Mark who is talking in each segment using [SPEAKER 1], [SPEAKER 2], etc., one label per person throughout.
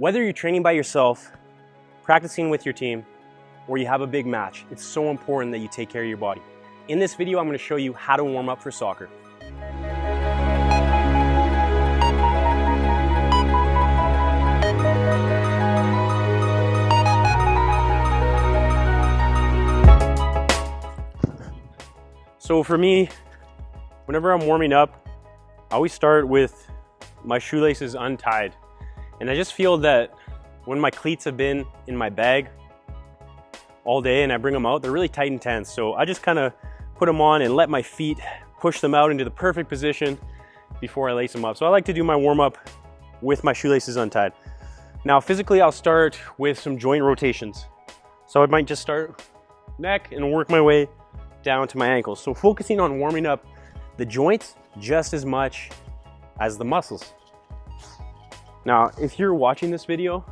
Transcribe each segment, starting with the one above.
[SPEAKER 1] Whether you're training by yourself, practicing with your team, or you have a big match, it's so important that you take care of your body. In this video, I'm going to show you how to warm up for soccer. So for me, whenever I'm warming up, I always start with my shoelaces untied. And I just feel that when my cleats have been in my bag all day and I bring them out, they're really tight and tense. So I just kind of put them on and let my feet push them out into the perfect position before I lace them up. So I like to do my warm up with my shoelaces untied. Now physically, I'll start with some joint rotations. So I might just start neck and work my way down to my ankles. So focusing on warming up the joints just as much as the muscles. Now, if you're watching this video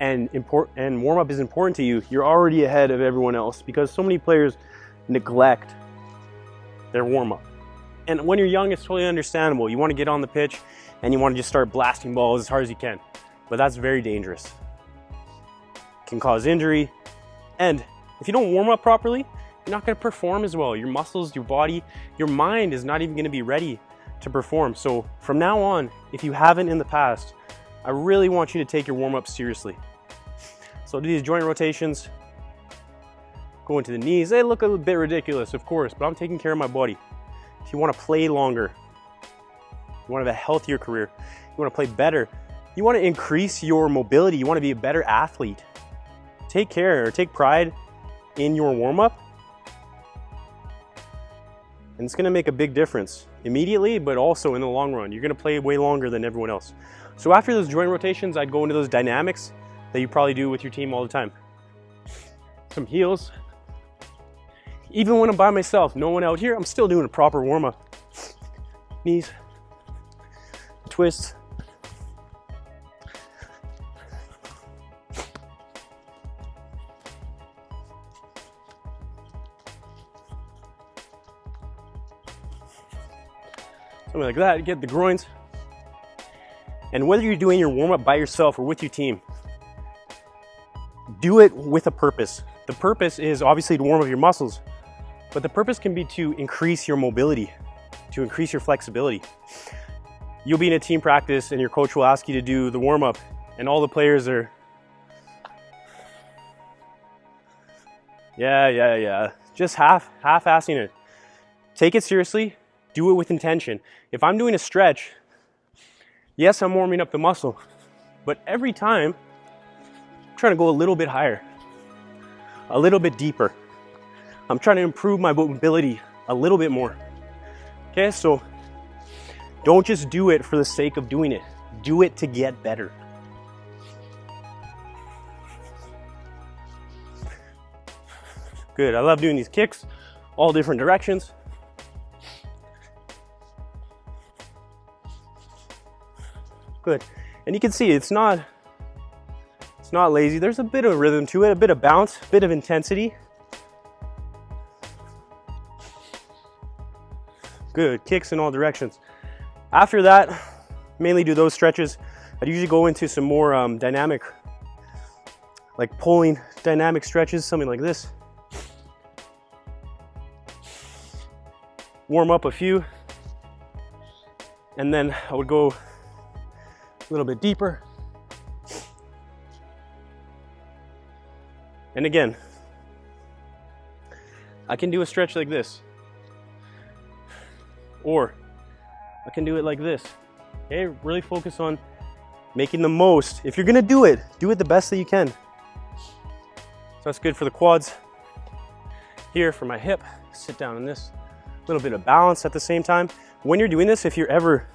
[SPEAKER 1] and warm-up is important to you, you're already ahead of everyone else because so many players neglect their warm-up. And when you're young, it's totally understandable. You want to get on the pitch and you want to just start blasting balls as hard as you can. But that's very dangerous. It can cause injury. And if you don't warm up properly, you're not going to perform as well. Your muscles, your body, your mind is not even going to be ready to perform. So from now on, if you haven't in the past, I really want you to take your warm-up seriously. So do these joint rotations, go into the knees. They look a little bit ridiculous, of course, but I'm taking care of my body. If you want to play longer, you want to have a healthier career, you want to play better, you want to increase your mobility, you want to be a better athlete, take care or take pride in your warm-up. And it's going to make a big difference immediately, but also in the long run. You're going to play way longer than everyone else. So after those joint rotations, I'd go into those dynamics that you probably do with your team all the time. Some heels. Even when I'm by myself, no one out here, I'm still doing a proper warm-up. Knees, twists. Something like that, get the groins. And whether you're doing your warm-up by yourself or with your team, do it with a purpose. The purpose is obviously to warm up your muscles, but the purpose can be to increase your mobility, to increase your flexibility. You'll be in a team practice and your coach will ask you to do the warm-up and all the players are, just half-assing it. Take it seriously. Do it with intention. If I'm doing a stretch, yes, I'm warming up the muscle, but every time I'm trying to go a little bit higher, a little bit deeper. I'm trying to improve my mobility a little bit more. Okay, so don't just do it for the sake of doing it. Do it to get better. Good, I love doing these kicks, all different directions. Good. And you can see it's not lazy. There's a bit of rhythm to it, a bit of bounce, a bit of intensity. Good. Kicks in all directions. After that, mainly do those stretches. I'd usually go into some more dynamic, like pulling dynamic stretches, something like this. Warm up a few. And then I would go a little bit deeper. And again, I can do a stretch like this, or I can do it like this. Okay, really focus on making the most. If you're gonna do it the best that you can. So that's good for the quads. Here for my hip, sit down in this. A little bit of balance at the same time. When you're doing this, if you're ever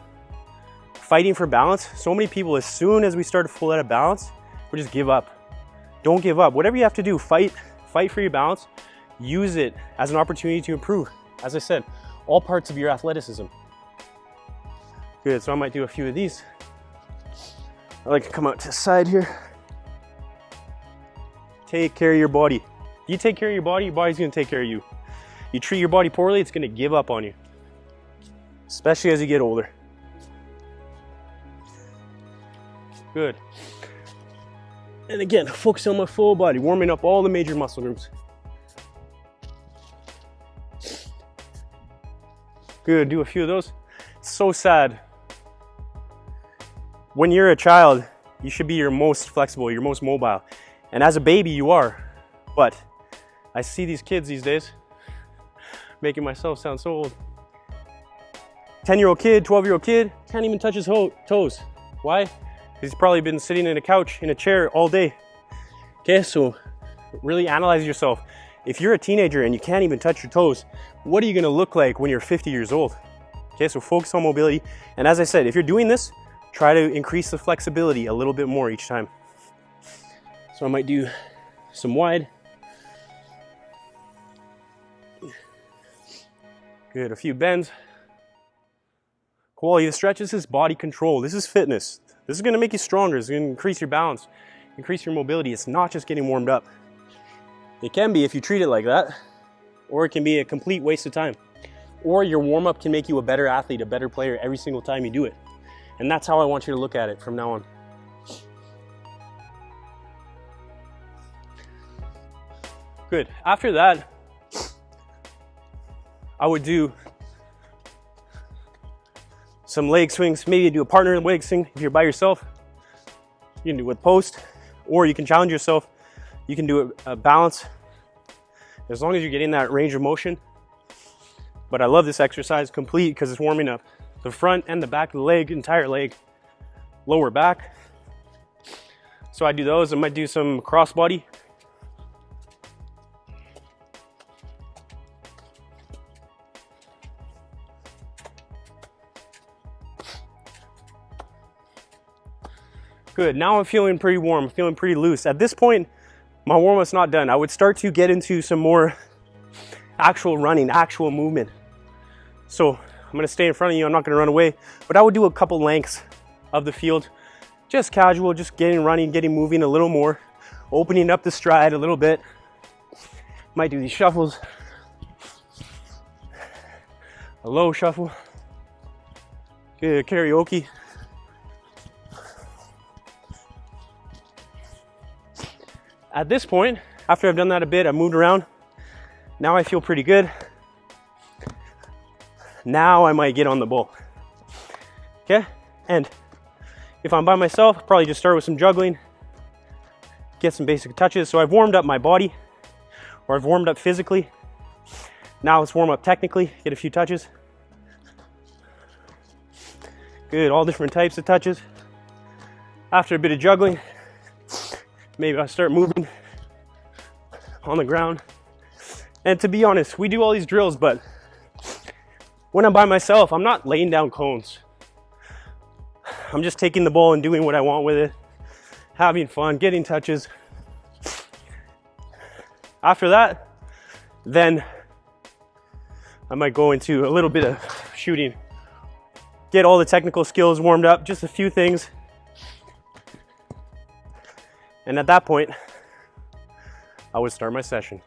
[SPEAKER 1] fighting for balance, so many people, as soon as we start to fall out of balance, we just give up. Don't give up. Whatever you have to do, fight for your balance. Use it as an opportunity to improve. As I said, all parts of your athleticism. Good, so I might do a few of these. I like to come out to the side here. Take care of your body. You take care of your body's gonna take care of you. You treat your body poorly, it's gonna give up on you. Especially as you get older. Good. And again, focus on my full body, warming up all the major muscle groups. Good, do a few of those. It's so sad. When you're a child, you should be your most flexible, your most mobile. And as a baby, you are. But I see these kids these days, making myself sound so old. 10-year-old kid, 12-year-old kid, can't even touch his toes. Why? He's probably been sitting in a couch, in a chair all day. Okay, so really analyze yourself. If you're a teenager and you can't even touch your toes, what are you gonna look like when you're 50 years old? Okay, so focus on mobility. And as I said, if you're doing this, try to increase the flexibility a little bit more each time. So I might do some wide. Good, a few bends. Quality of the stretch, this is body control. This is fitness. This is gonna make you stronger. It's gonna increase your balance, increase your mobility. It's not just getting warmed up. It can be if you treat it like that, or it can be a complete waste of time. Or your warm-up can make you a better athlete, a better player every single time you do it. And that's how I want you to look at it from now on. Good. After that, I would do some leg swings. Maybe do a partner leg swing if you're by yourself. You can do it with post, or you can challenge yourself. You can do a balance, as long as you're getting that range of motion. But I love this exercise complete because it's warming up the front and the back of the leg, entire leg, lower back. So I do those. I might do some crossbody. Good, now I'm feeling pretty warm, I'm feeling pretty loose. At this point, my warm-up's not done. I would start to get into some more actual running, actual movement. So I'm gonna stay in front of you, I'm not gonna run away, but I would do a couple lengths of the field. Just casual, just getting running, getting moving a little more, opening up the stride a little bit. Might do these shuffles. A low shuffle. Good, karaoke. At this point, after I've done that a bit, I've moved around. Now I feel pretty good. Now I might get on the bull. Okay? And if I'm by myself, I'll probably just start with some juggling, get some basic touches. So I've warmed up my body, or I've warmed up physically. Now let's warm up technically, get a few touches. Good, all different types of touches. After a bit of juggling, maybe I'll start moving on the ground. And to be honest, we do all these drills, but when I'm by myself, I'm not laying down cones. I'm just taking the ball and doing what I want with it, having fun, getting touches. After that, then I might go into a little bit of shooting. Get all the technical skills warmed up, just a few things. And at that point, I would start my session.